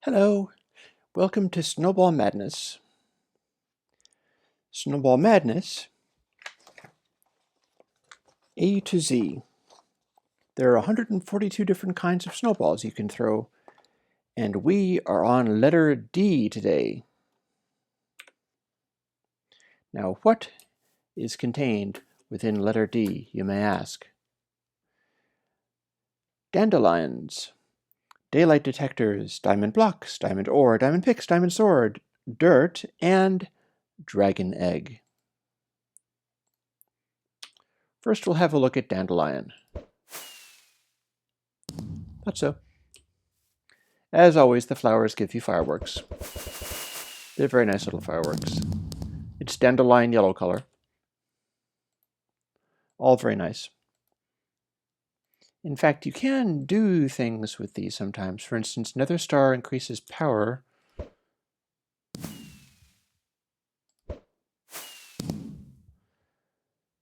Hello, welcome to Snowball Madness. Snowball Madness, A to Z. There are 142 different kinds of snowballs you can throw, and we are on letter D today. Now, what is contained within letter D, you may ask? Dandelions, daylight detectors, diamond blocks, diamond ore, diamond picks, diamond sword, dirt, and dragon egg. First, we'll have a look at Dandelion. Thought so. As always, the flowers give you fireworks. They're very nice little fireworks. It's dandelion yellow color. All very nice. In fact, you can do things with these sometimes. For instance, Nether Star increases power.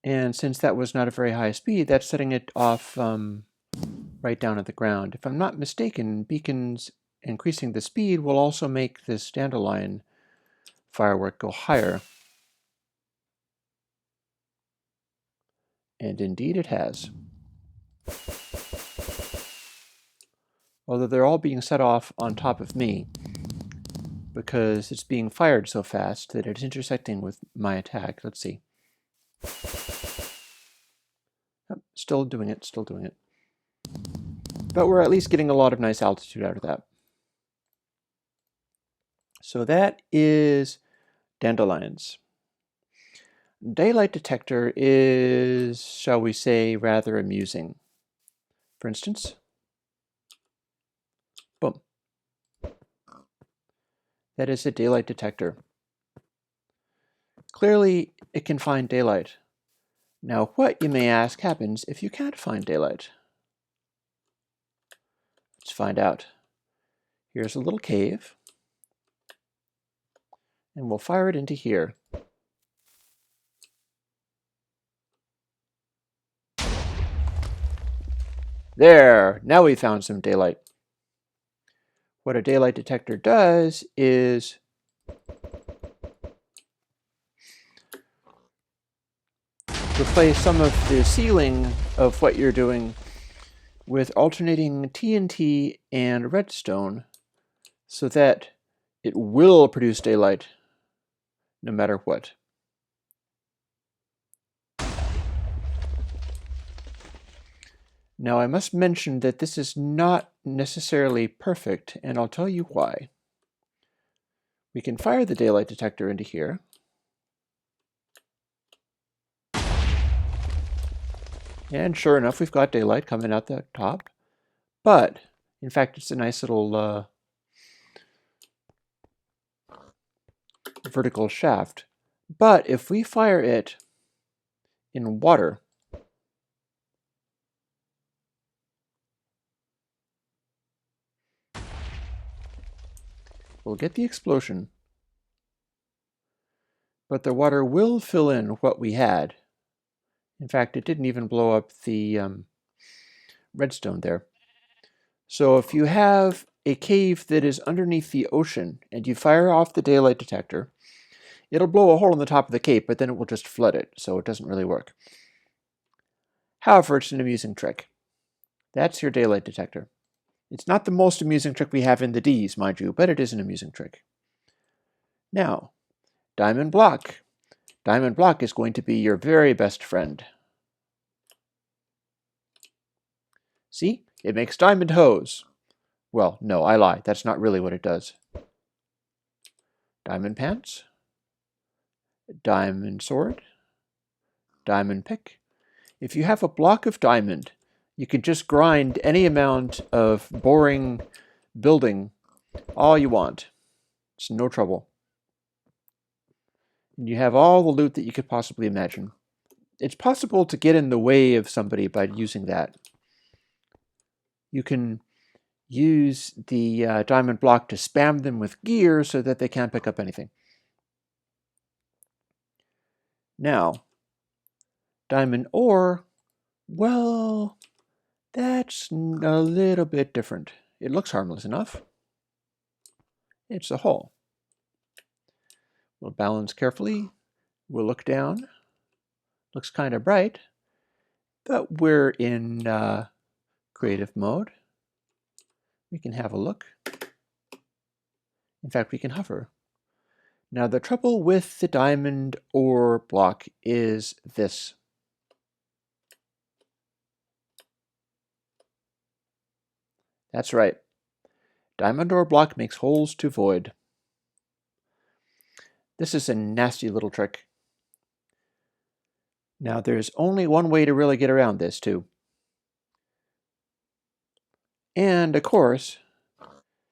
And since that was not a very high speed, that's setting it off right down at the ground. If I'm not mistaken, beacons increasing the speed will also make this dandelion firework go higher. And indeed it has. Although they're all being set off on top of me, because it's being fired so fast that it's intersecting with my attack. Let's see. Oh, still doing it, still doing it. But we're at least getting a lot of nice altitude out of that. So that is dandelions. Daylight detector is, shall we say, rather amusing. For instance, boom. That is a daylight detector. Clearly, it can find daylight. Now, what, you may ask, happens if you can't find daylight? Let's find out. Here's a little cave, and we'll fire it into here. There! Now we found some daylight. What a daylight detector does is replace some of the ceiling of what you're doing with alternating TNT and redstone so that it will produce daylight no matter what. Now I must mention that this is not necessarily perfect, and I'll tell you why. We can fire the daylight detector into here. And sure enough, we've got daylight coming out the top. But, in fact, it's a nice little vertical shaft. But if we fire it in water, we'll get the explosion. But the water will fill in what we had. In fact, it didn't even blow up the redstone there. So if you have a cave that is underneath the ocean and you fire off the daylight detector, it'll blow a hole in the top of the cave, but then it will just flood it, so it doesn't really work. However, it's an amusing trick. That's your daylight detector. It's not the most amusing trick we have in the Ds, mind you, but it is an amusing trick. Now, diamond block. Diamond block is going to be your very best friend. See? It makes diamond hose. Well, no, I lie. That's not really what it does. Diamond pants. Diamond sword. Diamond pick. If you have a block of diamond, you can just grind any amount of boring building all you want. It's no trouble. And you have all the loot that you could possibly imagine. It's possible to get in the way of somebody by using that. You can use the diamond block to spam them with gear so that they can't pick up anything. Now, diamond ore, well, that's a little bit different. It looks harmless enough. It's a hole. We'll balance carefully. We'll look down. Looks kind of bright, but we're in creative mode. We can have a look. In fact, we can hover. Now the trouble with the diamond ore block is this. That's right. Diamond ore block makes holes to void. This is a nasty little trick. Now there's only one way to really get around this too. And of course,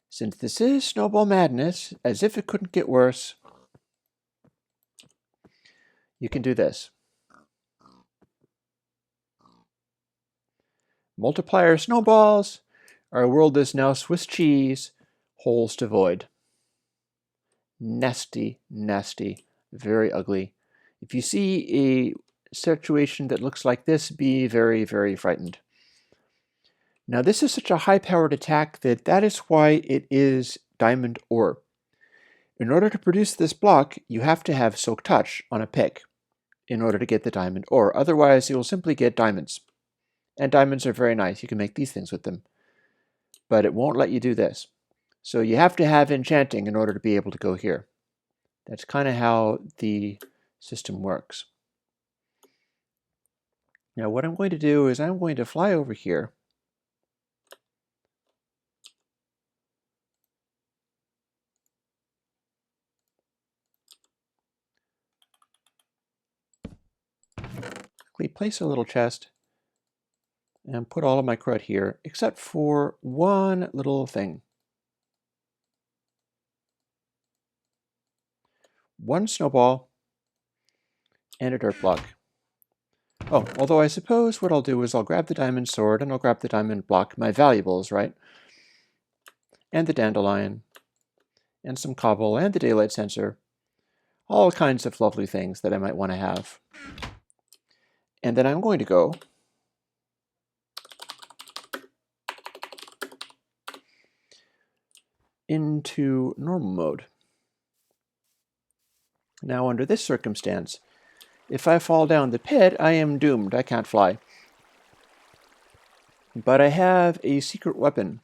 since this is Snowball Madness, as if it couldn't get worse, you can do this. Multiplier snowballs. Our world is now Swiss cheese, holes to void. Nasty, nasty, very ugly. If you see a situation that looks like this, be very, very frightened. Now this is such a high-powered attack that is why it is diamond ore. In order to produce this block, you have to have Silk Touch on a pick in order to get the diamond ore. Otherwise, you will simply get diamonds. And diamonds are very nice. You can make these things with them. But it won't let you do this. So you have to have enchanting in order to be able to go here. That's kind of how the system works. Now what I'm going to do is I'm going to fly over here. Quickly place a little chest and put all of my crud here, except for one little thing. One snowball and a dirt block. Oh, although I suppose what I'll do is I'll grab the diamond sword and I'll grab the diamond block, my valuables, right? And the dandelion, and some cobble, and the daylight sensor. All kinds of lovely things that I might want to have. And then I'm going to go into normal mode. Now under this circumstance, if I fall down the pit, I am doomed. I can't fly. But I have a secret weapon.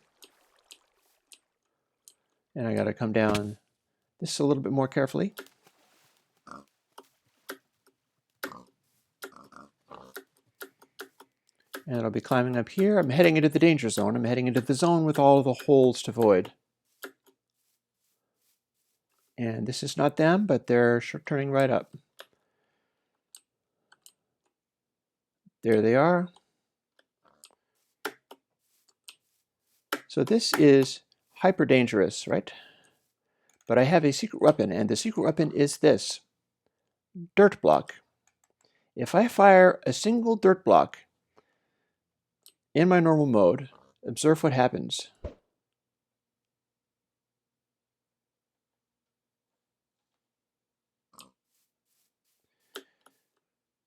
And I gotta come down this a little bit more carefully. And I'll be climbing up here. I'm heading into the danger zone. I'm heading into the zone with all the holes to void. And this is not them, but they're turning right up. There they are. So this is hyper dangerous, right? But I have a secret weapon, and the secret weapon is this dirt block. If I fire a single dirt block in my normal mode, observe what happens.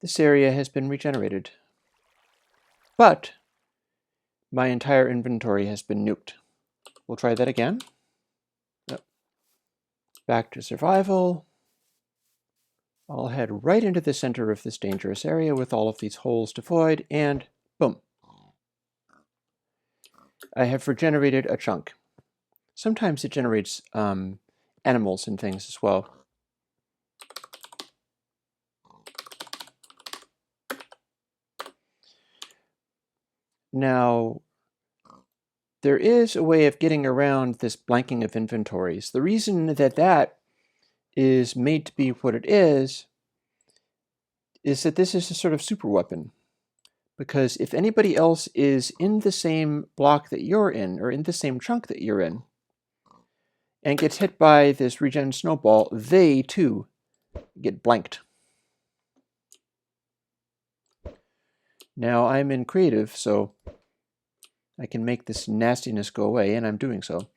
This area has been regenerated. But my entire inventory has been nuked. We'll try that again. Yep. Back to survival. I'll head right into the center of this dangerous area with all of these holes to void, and boom. I have regenerated a chunk. Sometimes it generates animals and things as well. Now, there is a way of getting around this blanking of inventories. The reason that that is made to be what it is that this is a sort of super weapon. Because if anybody else is in the same block that you're in, or in the same chunk that you're in, and gets hit by this regen snowball, they too get blanked. Now I'm in creative, so I can make this nastiness go away, and I'm doing so.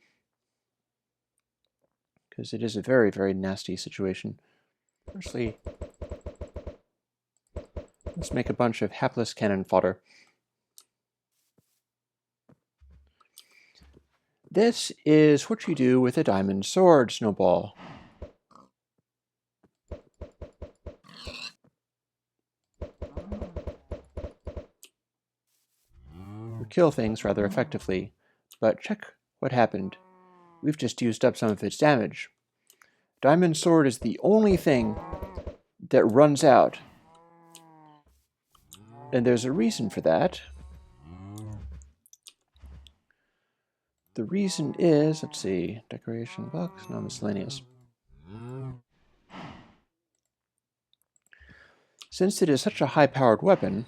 Because it is a very, very nasty situation. Firstly, let's make a bunch of hapless cannon fodder. This is what you do with a diamond sword, Snowball. You kill things rather effectively, but check what happened. We've just used up some of its damage. Diamond sword is the only thing that runs out. And there's a reason for that. The reason is, let's see, decoration box, no miscellaneous. Since it is such a high-powered weapon,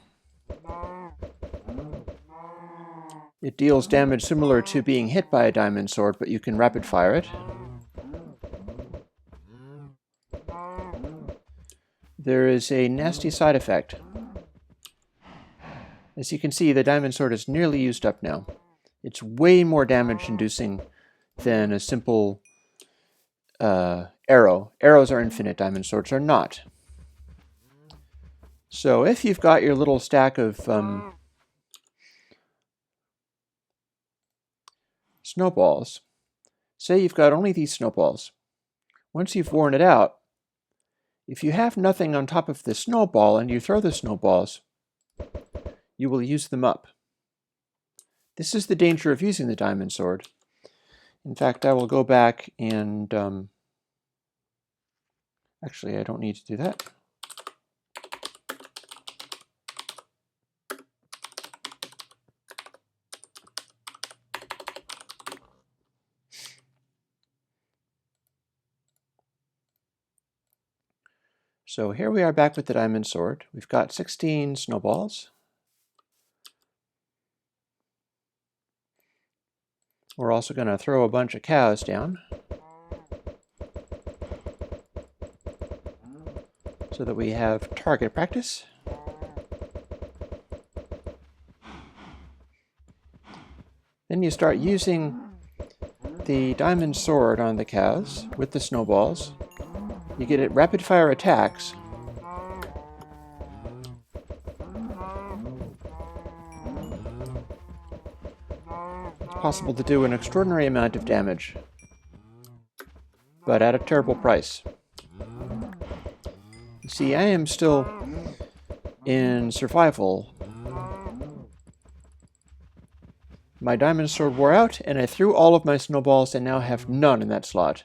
it deals damage similar to being hit by a diamond sword, but you can rapid fire it. There is a nasty side effect. As you can see, the diamond sword is nearly used up now. It's way more damage-inducing than a simple arrow. Arrows are infinite, diamond swords are not. So if you've got your little stack of snowballs, say you've got only these snowballs. Once you've worn it out, if you have nothing on top of the snowball and you throw the snowballs, you will use them up. This is the danger of using the diamond sword. In fact, I will go back and... actually, I don't need to do that. So here we are back with the diamond sword. We've got 16 snowballs. We're also going to throw a bunch of cows down so that we have target practice. Then you start using the diamond sword on the cows with the snowballs. You get it rapid fire attacks. It's possible to do an extraordinary amount of damage, but at a terrible price. You see, I am still in survival. My diamond sword wore out, and I threw all of my snowballs and now have none in that slot.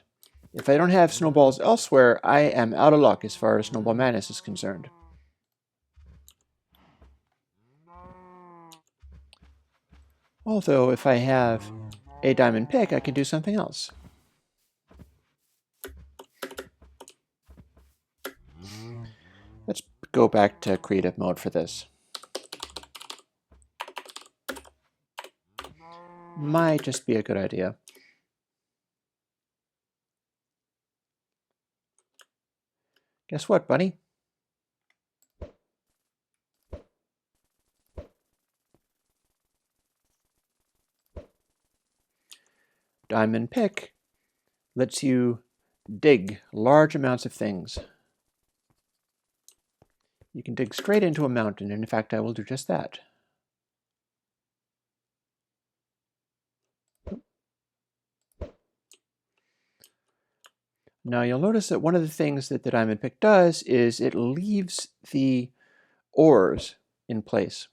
If I don't have snowballs elsewhere, I am out of luck as far as Snowball Madness is concerned. Although, if I have a diamond pick, I can do something else. Let's go back to creative mode for this. Might just be a good idea. Guess what, buddy? Diamond pick lets you dig large amounts of things. You can dig straight into a mountain, and in fact, I will do just that. Now you'll notice that one of the things that the diamond pick does is it leaves the ores in place.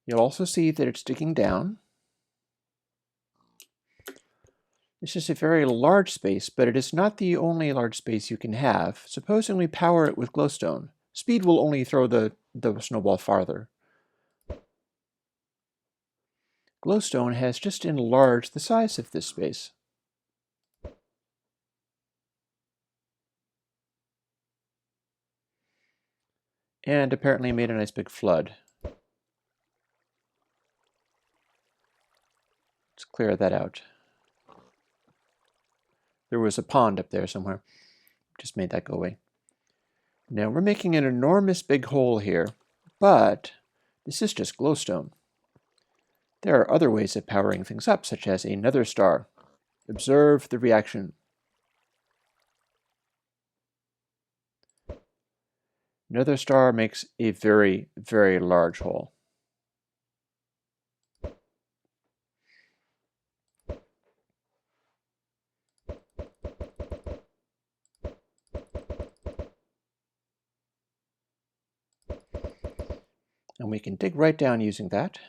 You'll also see that it's digging down. This is a very large space, but it is not the only large space you can have. Supposing we power it with glowstone. Speed will only throw the snowball farther. Glowstone has just enlarged the size of this space. And apparently made a nice big flood. Let's clear that out. There was a pond up there somewhere. Just made that go away. Now we're making an enormous big hole here, but this is just glowstone. There are other ways of powering things up, such as a nether star. Observe the reaction. Nether star makes a very, very large hole. And we can dig right down using that.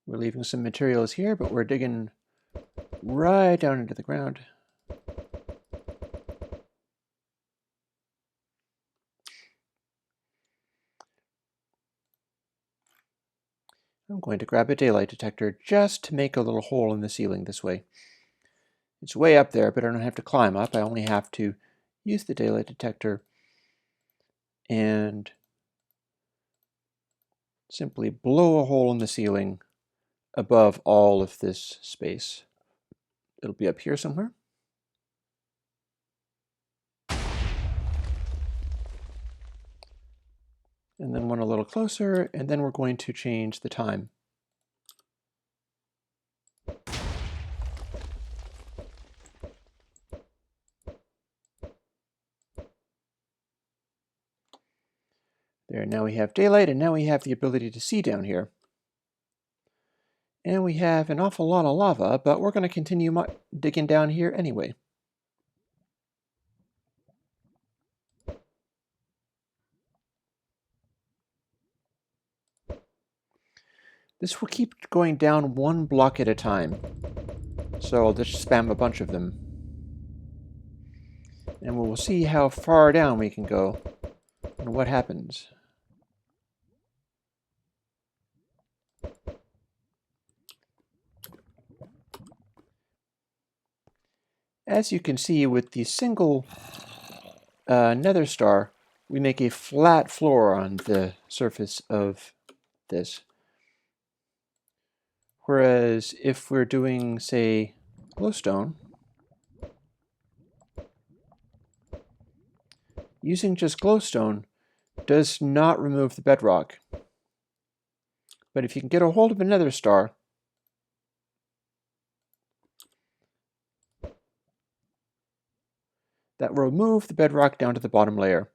We're leaving some materials here, but we're digging right down into the ground. I'm going to grab a daylight detector just to make a little hole in the ceiling this way. It's way up there, but I don't have to climb up. I only have to use the daylight detector and simply blow a hole in the ceiling above all of this space. It'll be up here somewhere. And then one a little closer, and then we're going to change the time. There, now we have daylight, and now we have the ability to see down here. And we have an awful lot of lava, but we're going to continue digging down here anyway. This will keep going down one block at a time. So I'll just spam a bunch of them. And we'll see how far down we can go and what happens. As you can see, with the single nether star, we make a flat floor on the surface of this. Whereas if we're doing, say, glowstone, using just glowstone does not remove the bedrock. But if you can get a hold of a nether star, that will remove the bedrock down to the bottom layer.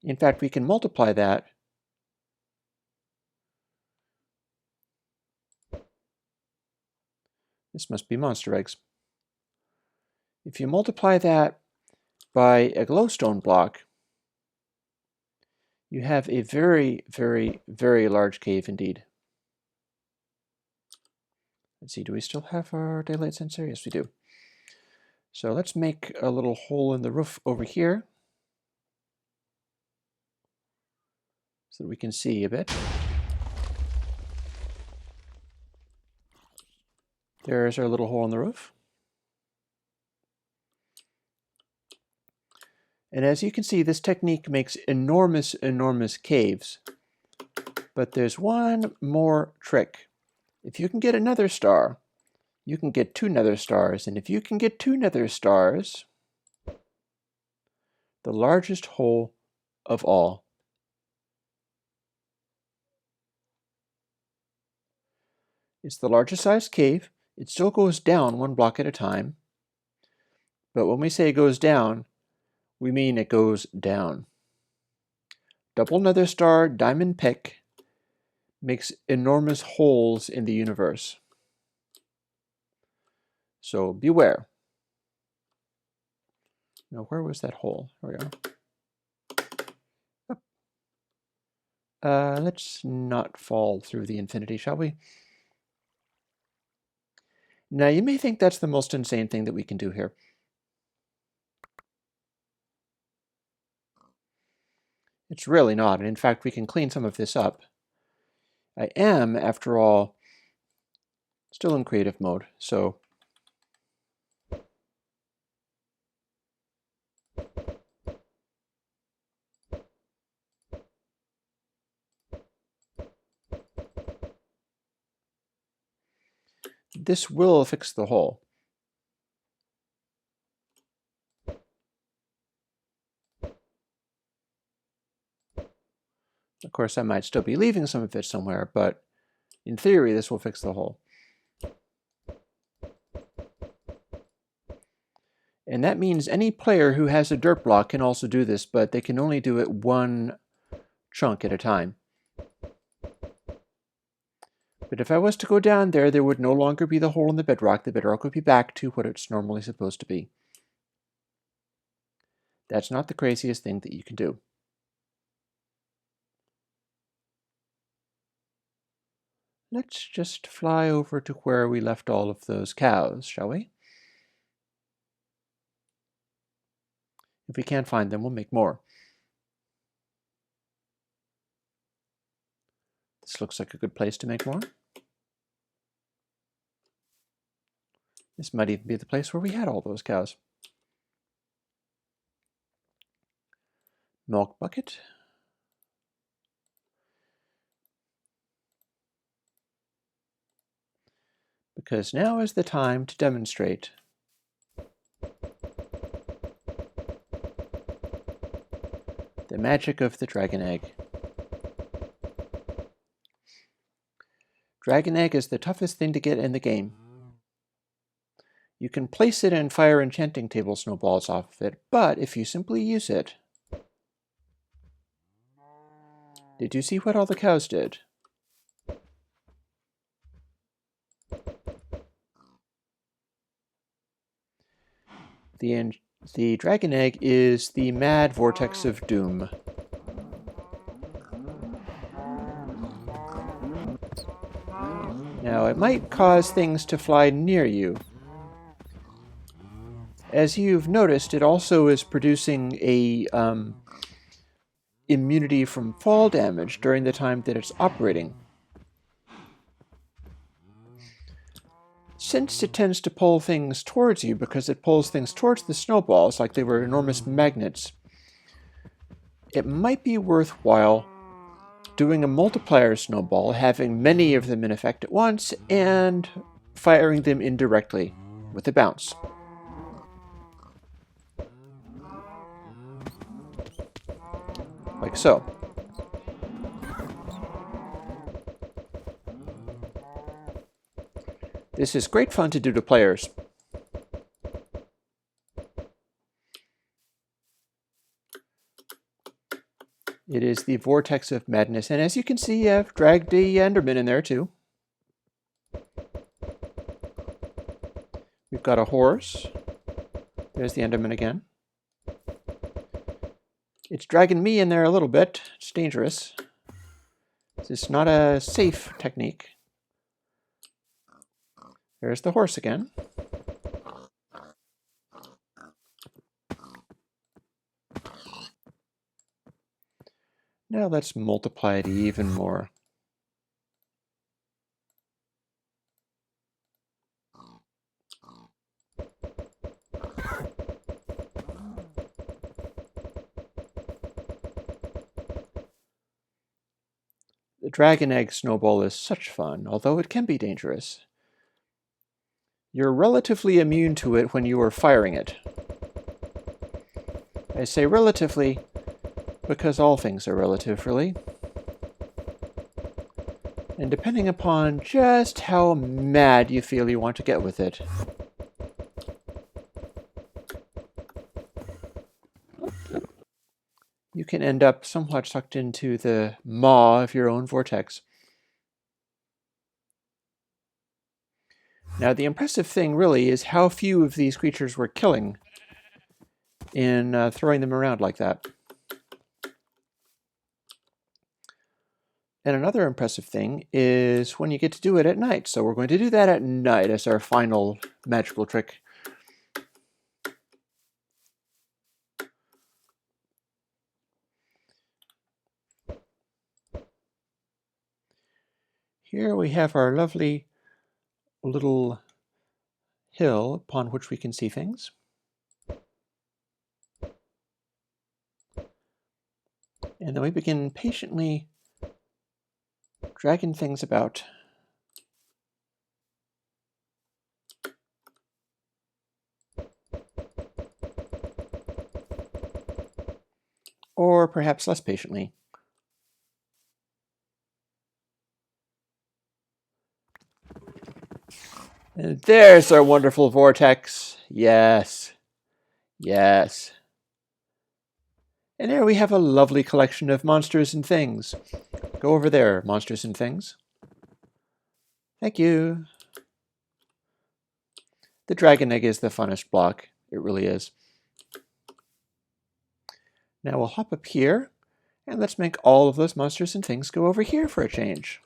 In fact, we can multiply that This must be monster eggs. If you multiply that by a glowstone block, you have a very, very, very large cave indeed. Let's see, do we still have our daylight sensor? Yes, we do. So let's make a little hole in the roof over here so that we can see a bit. There's our little hole in the roof. And as you can see, this technique makes enormous, enormous caves. But there's one more trick. If you can get another star, you can get 2 nether stars. And if you can get 2 nether stars, the largest hole of all. It's the largest sized cave. It still goes down 1 block at a time. But when we say it goes down, we mean it goes down. Double nether star diamond pick makes enormous holes in the universe. So beware. Now, where was that hole? There we are. Let's not fall through the infinity, shall we? Now, you may think that's the most insane thing that we can do here. It's really not, and in fact, we can clean some of this up. I am, after all, still in creative mode, so this will fix the hole. Of course, I might still be leaving some of it somewhere, but in theory, this will fix the hole. And that means any player who has a dirt block can also do this, but they can only do it one chunk at a time. But if I was to go down there, there would no longer be the hole in the bedrock. The bedrock would be back to what it's normally supposed to be. That's not the craziest thing that you can do. Let's just fly over to where we left all of those cows, shall we? If we can't find them, we'll make more. This looks like a good place to make more. This might even be the place where we had all those cows. Milk bucket. Because now is the time to demonstrate. The magic of the dragon egg. Dragon egg is the toughest thing to get in the game. You can place it and fire enchanting table snowballs off of it, but if you simply use it... Did you see what all the cows did? The dragon egg is the mad vortex of doom. Now, it might cause things to fly near you. As you've noticed, it also is producing a immunity from fall damage during the time that it's operating. Since it tends to pull things towards you because it pulls things towards the snowballs like they were enormous magnets, it might be worthwhile doing a multiplier snowball, having many of them in effect at once, and firing them indirectly with a bounce. Like so. This is great fun to do to players. It is the vortex of madness, and as you can see, I've dragged the Enderman in there too. We've got a horse. There's the Enderman again. It's dragging me in there a little bit. It's dangerous. This is not a safe technique. There's the horse again. Now let's multiply it even more. The dragon egg snowball is such fun, although it can be dangerous. You're relatively immune to it when you are firing it. I say relatively because all things are relative, really. And depending upon just how mad you feel you want to get with it. You can end up somewhat sucked into the maw of your own vortex. Now, the impressive thing really is how few of these creatures we're killing in throwing them around like that. And another impressive thing is when you get to do it at night. So we're going to do that at night as our final magical trick. Here we have our lovely little hill upon which we can see things. And then we begin patiently dragging things about. Or perhaps less patiently. And there's our wonderful vortex. Yes. Yes. And there we have a lovely collection of monsters and things. Go over there, monsters and things. Thank you. The dragon egg is the funnest block. It really is. Now we'll hop up here, and let's make all of those monsters and things go over here for a change.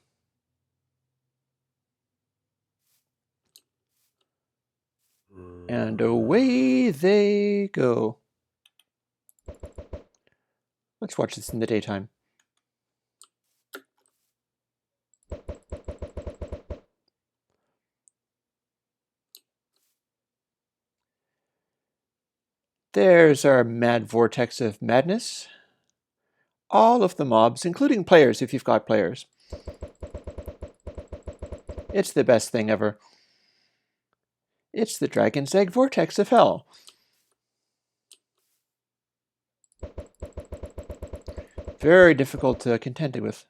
And away they go. Let's watch this in the daytime. There's our mad vortex of madness. All of the mobs, including players if you've got players. It's the best thing ever. It's the dragon's egg vortex of hell. Very difficult to contend with.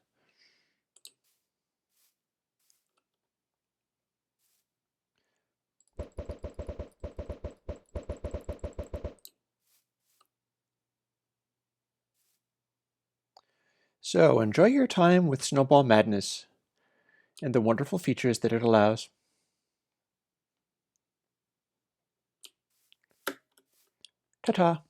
So enjoy your time with Snowball Madness and the wonderful features that it allows. Ta-ta!